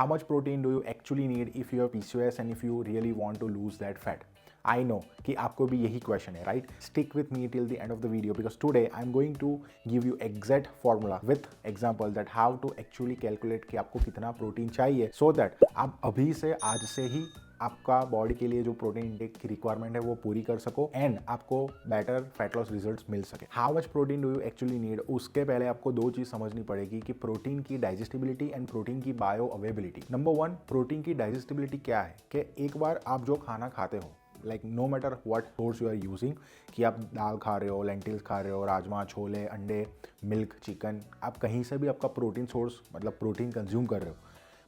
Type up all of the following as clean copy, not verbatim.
How much protein do you actually need if you have PCOS and if you really want to lose that fat? I know कि आपको भी यही question है, right? Stick with me till the end of the video because today I'm going to give you exact formula with example that how to actually calculate कि आपको कितना protein चाहिए so that आप अभी से आज से ही आपका बॉडी के लिए जो प्रोटीन इंटेक की रिक्वायरमेंट है वो पूरी कर सको एंड आपको बेटर फैट लॉस रिजल्ट्स मिल सके। How much protein do you actually need, उसके पहले आपको दो चीज समझनी पड़ेगी कि प्रोटीन की डाइजेस्टिबिलिटी एंड प्रोटीन की bio availability. Number one, protein की डाइजेस्टिबिलिटी क्या है कि एक बार आप जो खाना खाते हो, like no matter what source you are using, कि आप दाल खा रहे हो, लेंटिल्स खा रहे हो, राजमा, छोले, अंडे, मिल्क, चिकन, आप कहीं से भी आपका प्रोटीन सोर्स मतलब प्रोटीन कंज्यूम कर रहे हो,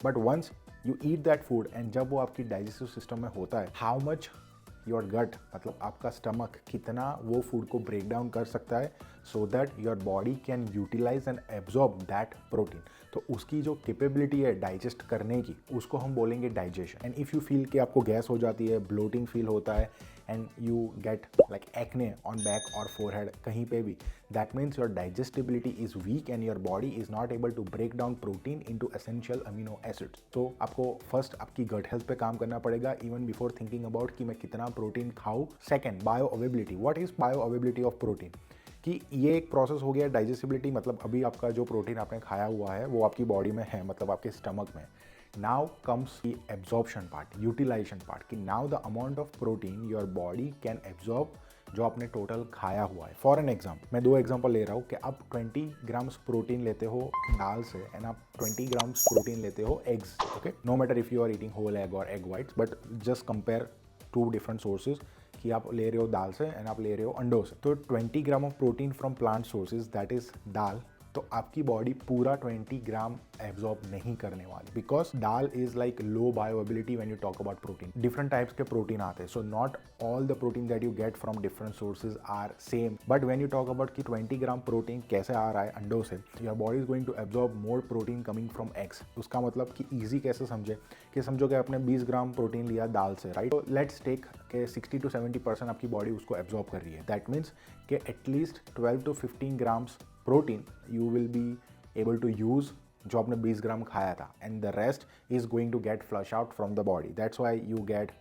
but once you eat that food and जब वो आपकी डाइजेस्टिव सिस्टम में होता है, हाउ मच योर गट मतलब आपका स्टमक कितना वो फूड को ब्रेक डाउन कर सकता है so that your body can utilise and absorb that protein. तो उसकी जो कैपेबिलिटी है डाइजेस्ट करने की, उसको हम बोलेंगे digestion. And if you feel कि आपको गैस हो जाती है, ब्लोटिंग फील होता है and you get like acne on back और फोरहेड कहीं पे भी, that means your digestibility is weak and your body is not able to break down protein into essential amino acids. तो आपको फर्स्ट आपकी gut health पे काम करना पड़ेगा इवन बिफोर थिंकिंग अबाउट कि मैं कितना प्रोटीन खाऊं। Second, bio availability. What is bio availability of protein? कि ये एक प्रोसेस हो गया डाइजेस्टिबिलिटी, मतलब अभी आपका जो प्रोटीन आपने खाया हुआ है वो आपकी बॉडी में है, मतलब आपके स्टमक में। Now comes the absorption part, utilization part, कि now the amount of protein your body can absorb जो आपने टोटल खाया हुआ है। फॉर एन एग्जाम्पल, मैं दो एग्जाम्पल ले रहा हूँ कि आप 20 ग्राम्स प्रोटीन लेते हो दाल से एंड आप 20 ग्राम्स प्रोटीन लेते हो eggs, okay, no matter if you are eating whole egg और egg whites, but just compare to different sources कि आप ले रहे हो दाल से एंड आप ले रहे हो अंडों से। तो 20 gram of protein from plant sources that is dal, तो आपकी बॉडी पूरा 20 ग्राम एब्जॉर्ब नहीं करने वाली because dal is like low bioavailability when you talk about protein. Different types के प्रोटीन आते हैं, so not all the protein that you get from different sources are same, but when you talk about कि 20 gram protein कैसे आ रहा है अंडों से, your body is going to absorb more protein coming from eggs. उसका मतलब कि easy कैसे समझे, कि समझो कि आपने 20 ग्राम प्रोटीन लिया दाल से, राइट, तो लेट्स टेक के 60 to 70% आपकी बॉडी उसको एब्जॉर्ब कर रही है। दैट मीन्स कि at least 12 to 15 grams protein you will be able to use जो आपने 20 ग्राम खाया था, and the rest is going to get flush out from the body. That's why you get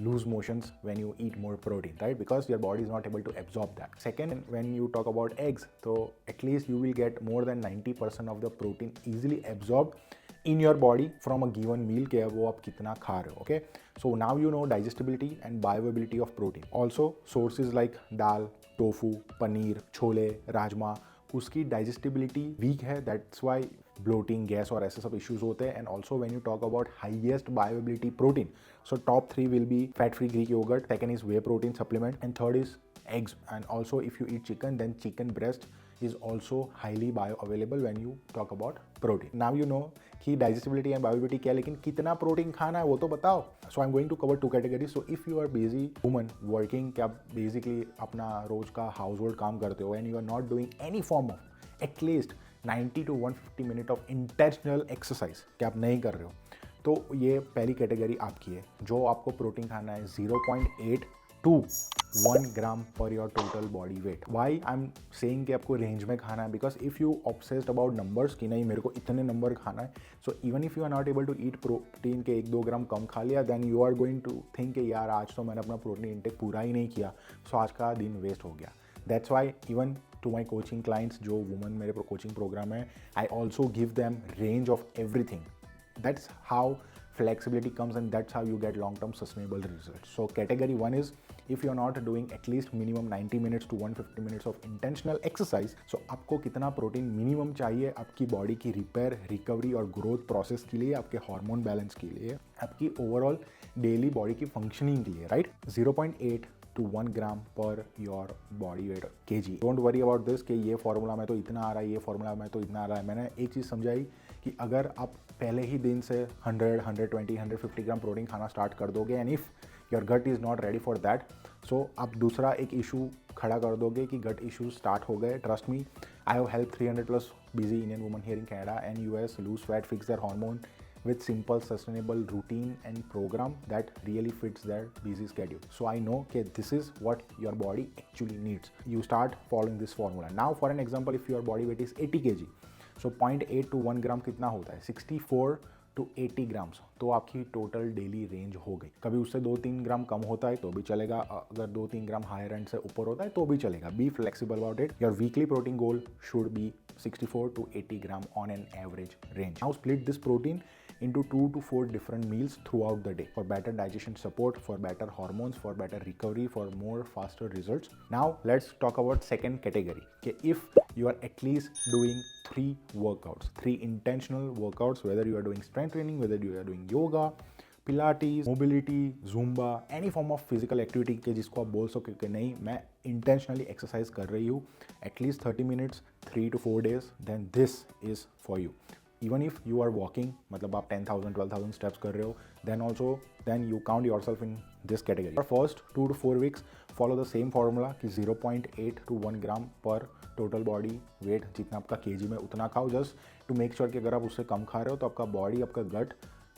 lose motions when you eat more protein, right? Because your body is not able to absorb that. Second, when you talk about eggs, so at least you will get more than 90% of the protein easily absorbed in your body from a given meal के वो आप कितना खा रहे हो, okay? So now you know digestibility and bioavailability of protein. Also sources like dal, tofu, paneer, chole, rajma, उसकी digestibility weak है, that's why bloating, gas और ऐसे सब इश्यूज होते हैं। And also when you talk about highest bioavailability protein, so top 3 will be fat free Greek yogurt, second is whey protein supplement and third is eggs. And also if you eat chicken, then chicken breast is also highly bioavailable when you talk about protein. Now you know कि digestibility and bioavailability क्या है, लेकिन कितना protein खाना है वो तो बताओ। So I'm going to cover 2 categories. So if you are busy woman working, कि आप basically अपना रोज का household काम करते हो and you are not doing any form of at least 90 to 150 minute of intentional exercise, कि आप नहीं कर रहे हो, तो ये पहली कैटेगरी आपकी है जो आपको प्रोटीन खाना है 0.8 to 1 ग्राम पर your total body weight. Why I am saying कि आपको रेंज में खाना है, because if you obsessed about numbers कि नहीं मेरे को इतने नंबर खाना है, so even if you are not able to eat protein के 1-2 ग्राम कम खा लिया, then you are going to think कि यार आज तो मैंने अपना प्रोटीन इंटेक पूरा ही नहीं किया, सो आज का दिन वेस्ट हो गया। That's why even to my coaching clients जो वुमेन मेरे कोचिंग प्रोग्राम है, I also give them range of everything. That's how flexibility comes and that's how you get long-term sustainable results. So category 1 is if you're not doing at least minimum 90 minutes to 150 minutes of intentional exercise, so आपको कितना protein minimum चाहिए आपकी body की repair, recovery और growth process के लिए, आपके hormone balance के लिए, आपकी ओवरऑल डेली बॉडी की फंक्शनिंग के लिए, राइट? 0.8 to 1 ग्राम पर your body weight kg. Don't worry about this कि ये फॉर्मूला में तो इतना आ रहा है, ये फॉर्मूला में तो इतना आ रहा है। मैंने एक चीज़ समझाई कि अगर आप पहले ही दिन से 100, 120, 150 ग्राम प्रोटीन खाना स्टार्ट कर दोगे and if your gut is not ready for that, so आप दूसरा एक इशू खड़ा कर दोगे कि गट इशूज स्टार्ट हो गए। Trust me, I have help 300+ busy Indian woman here in Canada and US loose fat, fix there hormone with simple sustainable routine and program that really fits their busy schedule. So I know that this is what your body actually needs. You start following this formula. Now for an example, if your body weight is 80 kg, so 0.8 to 1 gram कितना होता है? 64 to 80 grams तो आपकी total daily range हो गई। कभी उससे 2-3 ग्राम कम होता है तो भी चलेगा, अगर 2-3 ग्राम हायर एंड से ऊपर होता है तो भी चलेगा। Be flexible about it. Your weekly protein goal should be 64 to 80 gram on an average range. Now split this protein into 2 to 4 different meals throughout the day for better digestion support, for better hormones, for better recovery, for more faster results. Now let's talk about second category. Okay, if you are at least doing 3 workouts, 3 intentional workouts, whether you are doing strength training, whether you are doing yoga, Pilates, mobility, Zumba, any form of physical activity के जिसको आप बोल सको कि नहीं मैं intentionally exercise कर रही हूँ at least 30 minutes 3 to 4 days, then this is for you. Even if you are walking, मतलब आप 10,000 12,000 स्टेप्स कर रहे हो, then you count yourself in this category. For first 2 to 4 weeks follow the same formula कि 0.8 to 1 gram पर total body wait, जितना आपका KG में उतना खाओ, जस्ट टू मेक श्योर कि अगर आप उससे कम खा रहे हो तो आपका बॉडी, आपका गट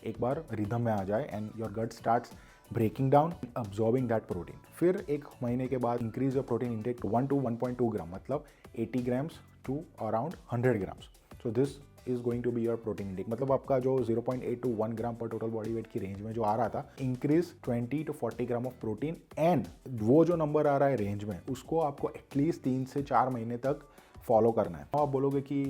एक बार रिदम में आ जाए and your gut starts breaking down, absorbing that protein. फिर एक महीने के बाद increase your protein intake 1 to 1.2 gram, मतलब 80 grams to around 100 grams. So this is going to be your protein intake. मतलब आपका जो 0.8 to 1 ग्राम पर टोटल बॉडी वेट की रेंज में जो आ रहा था, increase 20 to 40 gram of protein, and वो जो नंबर आ रहा है रेंज में उसको आपको एटलीस्ट 3 से 4 महीने तक फॉलो करना है। आप बोलोगे कि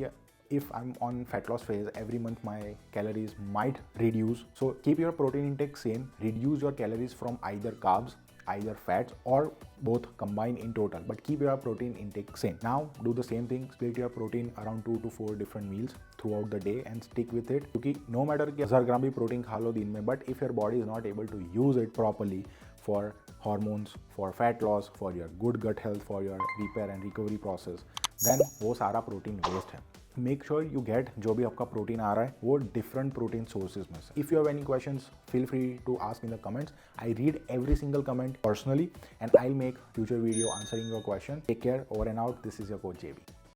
if I'm on fat loss phase, every month my calories might reduce. So keep your protein intake same, reduce your calories from either carbs, either fats, or both combined in total, but keep your protein intake same. Now do the same thing, split your protein around 2 to 4 different meals throughout the day and stick with it, क्योंकि no matter कि 1000 ग्राम भी protein खा लो दिन में, but if your body is not able to use it properly for hormones, for fat loss, for your good gut health, for your repair and recovery process, then वो सारा protein waste है। Make sure you get जो भी आपका protein आ रहा है वो different protein sources में से। If you have any questions feel free to ask in the comments. I read every single comment personally and I will make future video answering your question. Take care, over and out. This is your coach JB।